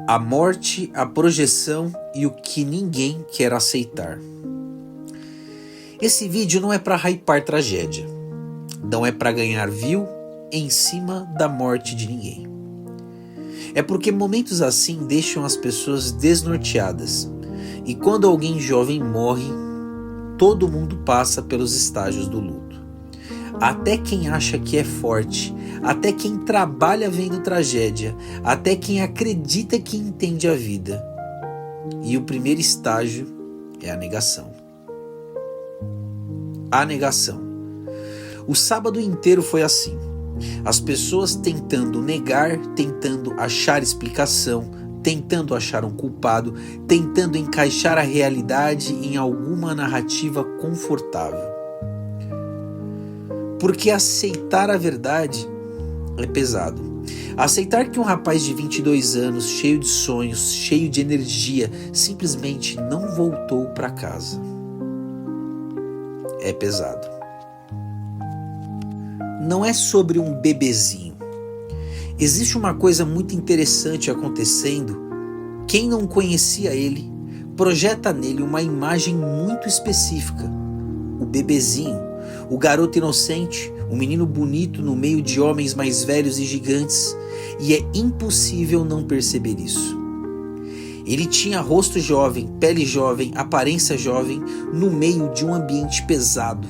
A morte, a projeção e o que ninguém quer aceitar. Esse vídeo não é para hypar tragédia. Não é para ganhar view em cima da morte de ninguém. É porque momentos assim deixam as pessoas desnorteadas. E quando alguém jovem morre, todo mundo passa pelos estágios do luto. Até quem acha que é forte, até quem trabalha vendo tragédia, até quem acredita que entende a vida. E o primeiro estágio é a negação. A negação. O sábado inteiro foi assim. As pessoas tentando negar, tentando achar explicação, tentando achar um culpado, tentando encaixar a realidade em alguma narrativa confortável. Porque aceitar a verdade é pesado. Aceitar que um rapaz de 22 anos, cheio de sonhos, cheio de energia, simplesmente não voltou para casa é pesado. Não é sobre um bebezinho. Existe uma coisa muito interessante acontecendo. Quem não conhecia ele, projeta nele uma imagem muito específica. O bebezinho, o garoto inocente, o menino bonito no meio de homens mais velhos e gigantes, e é impossível não perceber isso. Ele tinha rosto jovem, pele jovem, aparência jovem, no meio de um ambiente pesado.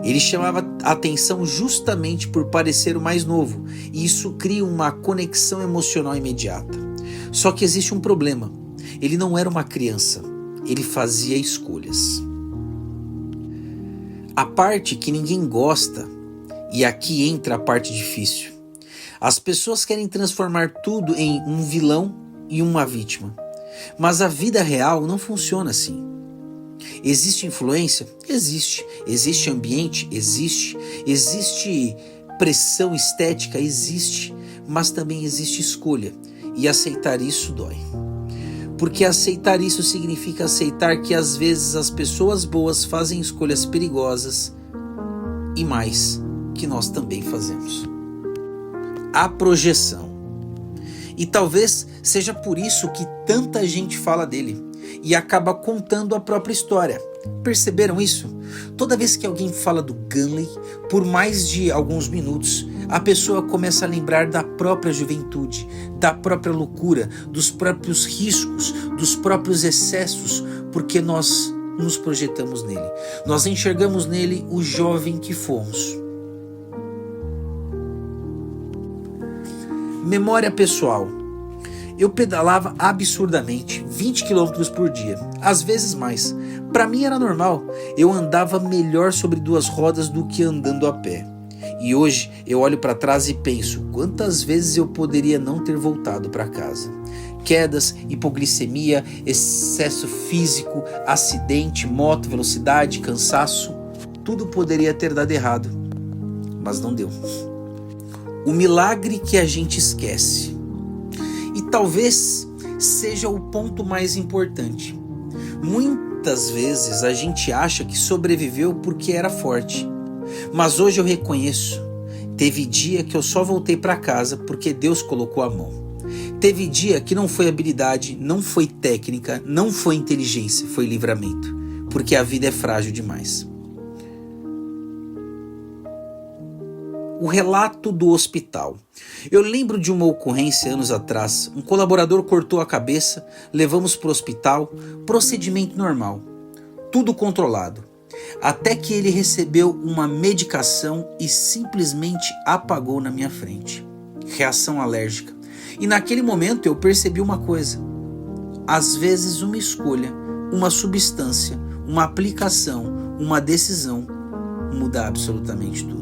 Ele chamava a atenção justamente por parecer o mais novo, e isso cria uma conexão emocional imediata. Só que existe um problema. Ele não era uma criança, ele fazia escolhas. A parte que ninguém gosta, e aqui entra a parte difícil. As pessoas querem transformar tudo em um vilão e uma vítima. Mas a vida real não funciona assim. Existe influência? Existe. Existe ambiente? Existe. Existe pressão estética? Existe. Mas também existe escolha. E aceitar isso dói. Porque aceitar isso significa aceitar que às vezes as pessoas boas fazem escolhas perigosas e mais que nós também fazemos. A projeção. E talvez seja por isso que tanta gente fala dele e acaba contando a própria história. Perceberam isso? Toda vez que alguém fala do Gunley, por mais de alguns minutos, a pessoa começa a lembrar da própria juventude, da própria loucura, dos próprios riscos, dos próprios excessos, porque nós nos projetamos nele. Nós enxergamos nele o jovem que fomos. Memória pessoal. Eu pedalava absurdamente, 20 km por dia, às vezes mais. Para mim era normal, eu andava melhor sobre duas rodas do que andando a pé. E hoje eu olho para trás e penso, quantas vezes eu poderia não ter voltado para casa. Quedas, hipoglicemia, excesso físico, acidente, moto, velocidade, cansaço, tudo poderia ter dado errado, mas não deu. O milagre que a gente esquece. E talvez seja o ponto mais importante. Muitas vezes a gente acha que sobreviveu porque era forte. Mas hoje eu reconheço, teve dia que eu só voltei para casa porque Deus colocou a mão. Teve dia que não foi habilidade, não foi técnica, não foi inteligência, foi livramento. Porque a vida é frágil demais. O relato do hospital. Eu lembro de uma ocorrência anos atrás. Um colaborador cortou a cabeça, levamos para o hospital, procedimento normal, tudo controlado. Até que ele recebeu uma medicação e simplesmente apagou na minha frente. Reação alérgica. E naquele momento eu percebi uma coisa. Às vezes uma escolha, uma substância, uma aplicação, uma decisão muda absolutamente tudo.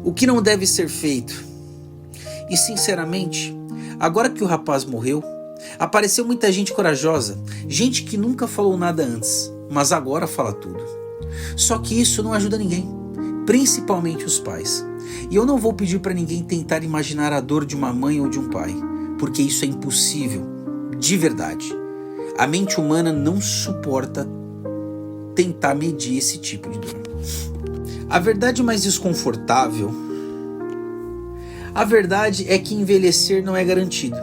O que não deve ser feito? E sinceramente, agora que o rapaz morreu, apareceu muita gente corajosa, gente que nunca falou nada antes, mas agora fala tudo. Só que isso não ajuda ninguém, principalmente os pais. E eu não vou pedir para ninguém tentar imaginar a dor de uma mãe ou de um pai, porque isso é impossível, de verdade. A mente humana não suporta tentar medir esse tipo de dor. A verdade mais desconfortável, A verdade é que envelhecer não é garantido.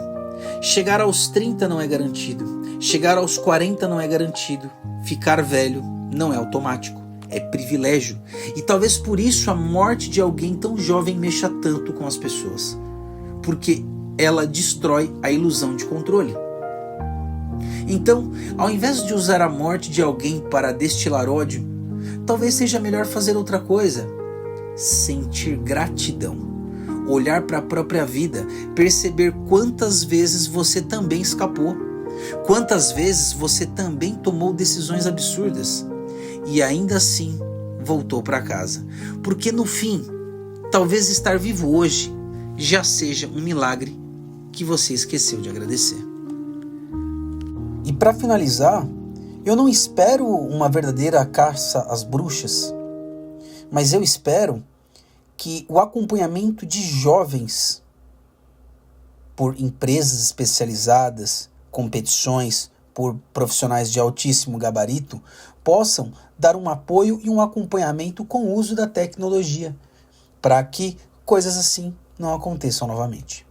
Chegar aos 30 não é garantido. Chegar aos 40 não é garantido. Ficar velho não é automático. É privilégio. E talvez por isso a morte de alguém tão jovem mexa tanto com as pessoas. Porque ela destrói a ilusão de controle. Então, ao invés de usar a morte de alguém para destilar ódio, talvez seja melhor fazer outra coisa. Sentir gratidão. Olhar para a própria vida, perceber quantas vezes você também escapou, quantas vezes você também tomou decisões absurdas e ainda assim voltou para casa. Porque no fim, talvez estar vivo hoje já seja um milagre que você esqueceu de agradecer. E para finalizar, eu não espero uma verdadeira caça às bruxas, mas eu espero que o acompanhamento de jovens por empresas especializadas, competições, por profissionais de altíssimo gabarito, possam dar um apoio e um acompanhamento com o uso da tecnologia, para que coisas assim não aconteçam novamente.